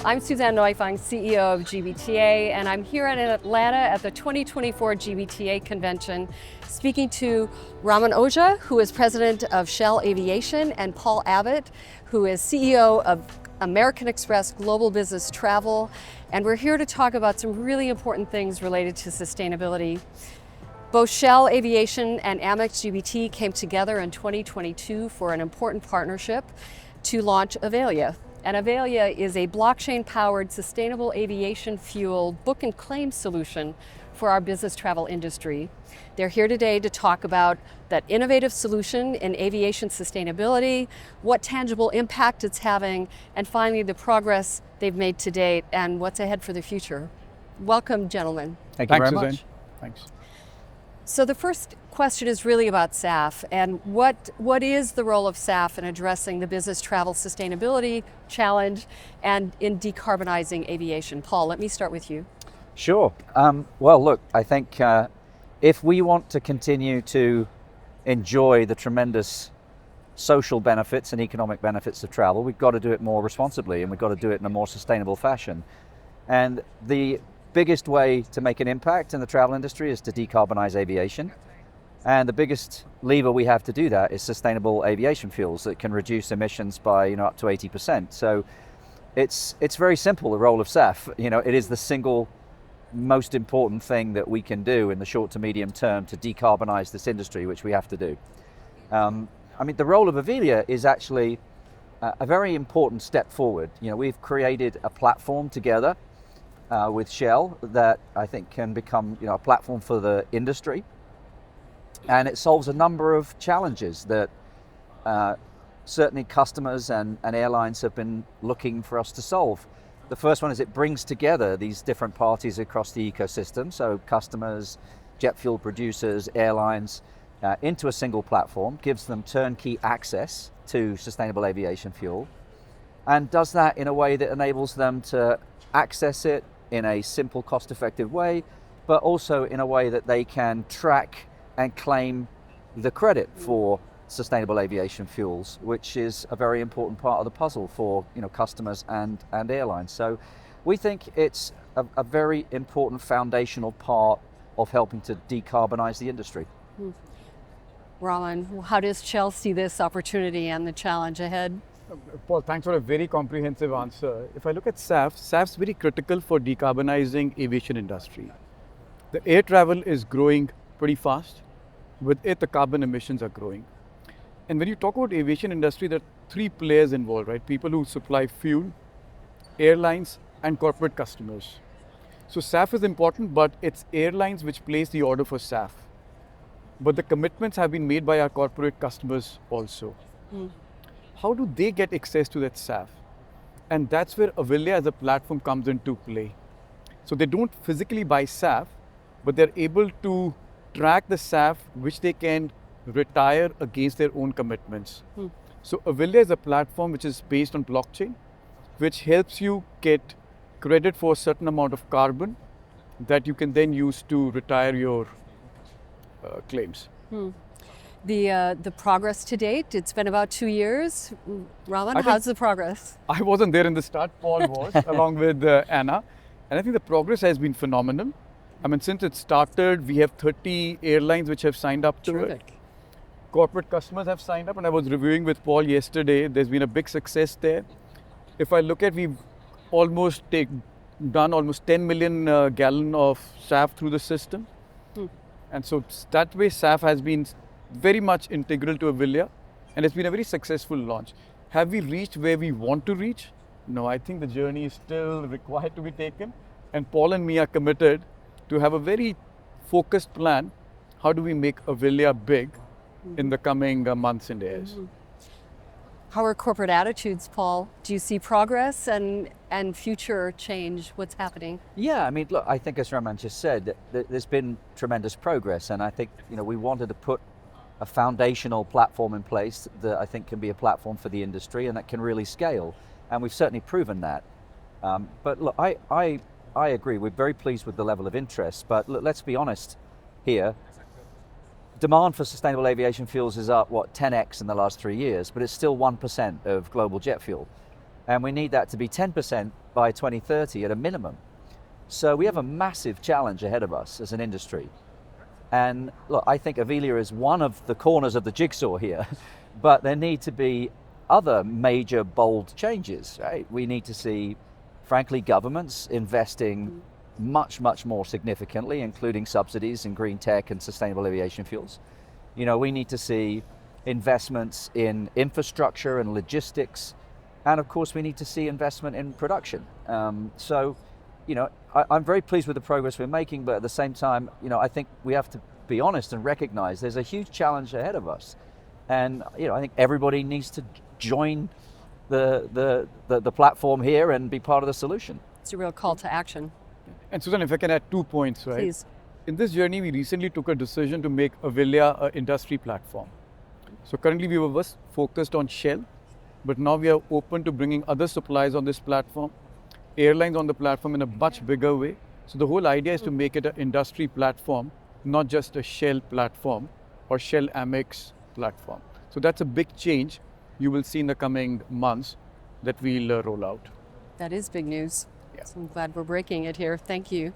I'm Suzanne Neufang, CEO of GBTA, and I'm here in Atlanta at the 2024 GBTA Convention speaking to Raman Ojha, who is president of Shell Aviation, and Paul Abbott, who is CEO of American Express Global Business Travel. And we're here to talk about some really important things related to sustainability. Both Shell Aviation and Amex GBT came together in 2022 for an important partnership to launch Avelia. And Avelia is a blockchain-powered sustainable aviation fuel book and claim solution for our business travel industry. They're here today to talk about that innovative solution in aviation sustainability, what tangible impact it's having, and finally the progress they've made to date and what's ahead for the future. Welcome, gentlemen. Thank you very Suzanne. much. Thanks. So the first question is really about SAF and what is the role of SAF in addressing the business travel sustainability challenge and in decarbonizing aviation? Paul, let me start with you. Sure. Well, look, I think if we want to continue to enjoy the tremendous social benefits and economic benefits of travel, we've got to do it more responsibly and we've got to do it in a more sustainable fashion. And the biggest way to make an impact in the travel industry is to decarbonize aviation. And the biggest lever we have to do that is sustainable aviation fuels that can reduce emissions by up to 80%. So it's very simple, the role of SAF. It is the single most important thing that we can do in the short to medium term to decarbonize this industry, which we have to do. The role of Avelia is actually a very important step forward. We've created a platform together with Shell that I think can become a platform for the industry, and it solves a number of challenges that certainly customers and airlines have been looking for us to solve. The first one is it brings together these different parties across the ecosystem, so customers, jet fuel producers, airlines, into a single platform, gives them turnkey access to sustainable aviation fuel, and does that in a way that enables them to access it in a simple, cost-effective way, but also in a way that they can track and claim the credit for sustainable aviation fuels, which is a very important part of the puzzle for customers and airlines. So we think it's a very important foundational part of helping to decarbonize the industry. Raman, how does Shell see this opportunity and the challenge ahead? Paul, thanks for a very comprehensive answer. If I look at SAF's very critical for decarbonizing aviation industry. The air travel is growing pretty fast. With it, the carbon emissions are growing. And when you talk about aviation industry, there are three players involved, right? People who supply fuel, airlines, and corporate customers. So SAF is important, but it's airlines which place the order for SAF. But the commitments have been made by our corporate customers also. How do they get access to that SAF? And that's where Avelia as a platform comes into play. So they don't physically buy SAF, but they're able to track the SAF which they can retire against their own commitments. So Avelia is a platform which is based on blockchain, which helps you get credit for a certain amount of carbon that you can then use to retire your claims. The progress to date, it's been about 2 years. Raman, how's the progress? I wasn't there in the start, Paul was, along with Anna. And I think the progress has been phenomenal. Since it started, we have 30 airlines which have signed up to it. Corporate customers have signed up, and I was reviewing with Paul yesterday. There's been a big success there. If I look at, we've almost done almost 10 million gallon of SAF through the system. And so that way SAF has been very much integral to Avelia, and it's been a very successful launch. Have we reached where we want to reach? No, I think the journey is still required to be taken, and Paul and me are committed to have a very focused plan. How do we make Avelia big in the coming months and years? How are corporate attitudes, Paul? Do you see progress and future change? What's happening? Yeah, look, I think as Raman just said, there's been tremendous progress, and I think we wanted to put a foundational platform in place that I think can be a platform for the industry and that can really scale, and we've certainly proven that. But look, I agree, we're very pleased with the level of interest, but look, let's be honest here. Demand for sustainable aviation fuels is up, 10x in the last 3 years, but it's still 1% of global jet fuel. And we need that to be 10% by 2030 at a minimum. So we have a massive challenge ahead of us as an industry. And look, I think Avelia is one of the corners of the jigsaw here, but there need to be other major bold changes, right? We need to see, frankly, governments investing much, much more significantly, including subsidies in green tech and sustainable aviation fuels. You know, we need to see investments in infrastructure and logistics, and of course we need to see investment in production. So, you know, I'm very pleased with the progress we're making, but at the same time, you know, I think we have to be honest and recognize there's a huge challenge ahead of us. And, you know, I think everybody needs to join the platform here and be part of the solution. It's a real call to action. And Susan, if I can add 2 points, right? Please. In this journey, we recently took a decision to make Avelia an industry platform. So currently we were focused on Shell, but now we are open to bringing other suppliers on this platform, airlines on the platform in a much bigger way. So the whole idea is to make it an industry platform, not just a Shell platform or Shell Amex platform. So that's a big change you will see in the coming months that we'll roll out. That is big news. Yeah. So I'm glad we're breaking it here. Thank you.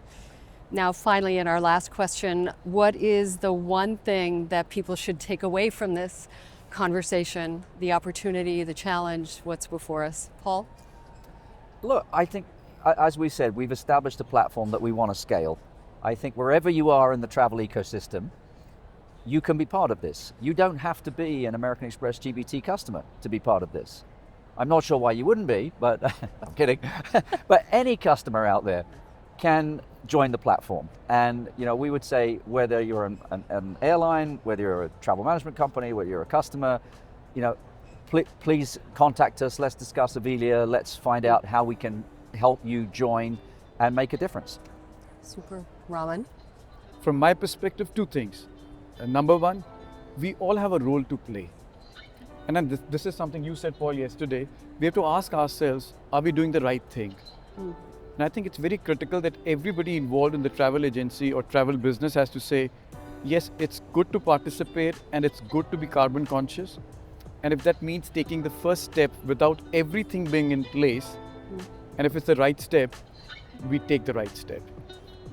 Now, finally, in our last question, what is the one thing that people should take away from this conversation, the opportunity, the challenge, what's before us? Paul? Look, I think, as we said, we've established a platform that we want to scale. I think wherever you are in the travel ecosystem, you can be part of this. You don't have to be an American Express GBT customer to be part of this. I'm not sure why you wouldn't be, but I'm kidding. But any customer out there can join the platform. And, you know, we would say whether you're an airline, whether you're a travel management company, whether you're a customer, you know, please contact us. Let's discuss Avelia. Let's find out how we can help you join and make a difference. Super. Raman? From my perspective, 2 things. Number 1, we all have a role to play. And then this is something you said, Paul, yesterday. We have to ask ourselves, are we doing the right thing? And I think it's very critical that everybody involved in the travel agency or travel business has to say, yes, it's good to participate and it's good to be carbon conscious. And if that means taking the first step without everything being in place, and if it's the right step, we take the right step.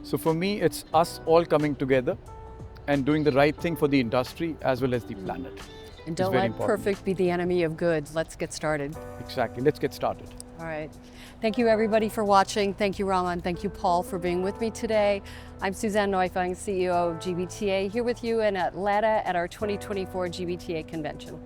So for me, it's us all coming together and doing the right thing for the industry as well as the planet. And don't let perfect be the enemy of good. Let's get started. Exactly. Let's get started. All right. Thank you, everybody, for watching. Thank you, Raman. Thank you, Paul, for being with me today. I'm Suzanne Neufang, CEO of GBTA, here with you in Atlanta at our 2024 GBTA Convention.